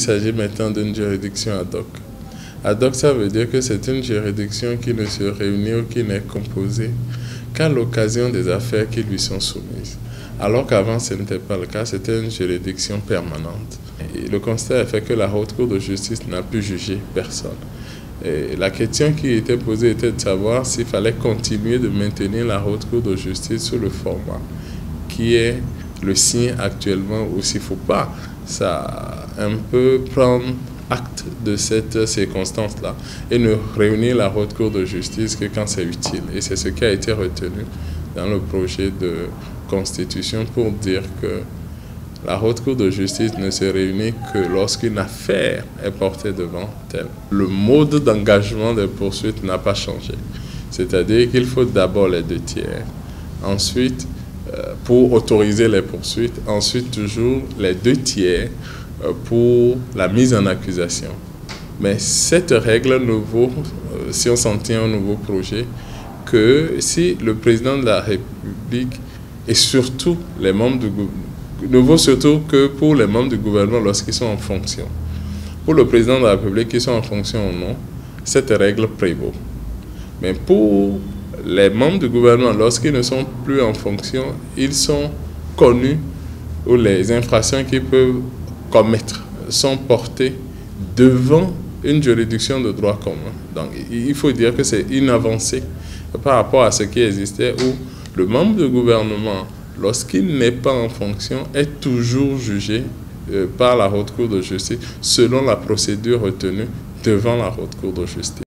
Il s'agit maintenant d'une juridiction ad hoc. Ad hoc, ça veut dire que c'est une juridiction qui ne se réunit ou qui n'est composée qu'à l'occasion des affaires qui lui sont soumises. Alors qu'avant, ce n'était pas le cas, c'était une juridiction permanente. Et le constat est fait que la Haute Cour de justice n'a pu juger personne. Et la question qui était posée était de savoir s'il fallait continuer de maintenir la Haute Cour de justice sous le format qui est le sien actuellement ou s'il ne faut pas ça un peu prendre acte de cette circonstance-là et ne réunir la Haute Cour de justice que quand c'est utile. Et c'est ce qui a été retenu dans le projet de constitution pour dire que la Haute Cour de justice ne se réunit que lorsqu'une affaire est portée devant elle. Le mode d'engagement des poursuites n'a pas changé. C'est-à-dire qu'il faut d'abord les 2 tiers, ensuite, pour autoriser les poursuites, ensuite toujours les 2 tiers pour la mise en accusation. Mais cette règle ne vaut, si on s'en tient au nouveau projet, que si le président de la République et surtout les membres du gouvernement, ne vaut surtout que pour les membres du gouvernement lorsqu'ils sont en fonction. Pour le président de la République qui sont en fonction ou non, cette règle prévaut. Mais pour les membres du gouvernement, lorsqu'ils ne sont plus en fonction, ils sont connus ou les infractions qu'ils peuvent commettre sont portées devant une juridiction de droit commun. Donc il faut dire que c'est une avancée par rapport à ce qui existait où le membre du gouvernement, lorsqu'il n'est pas en fonction, est toujours jugé par la Haute Cour de justice selon la procédure retenue devant la Haute Cour de justice.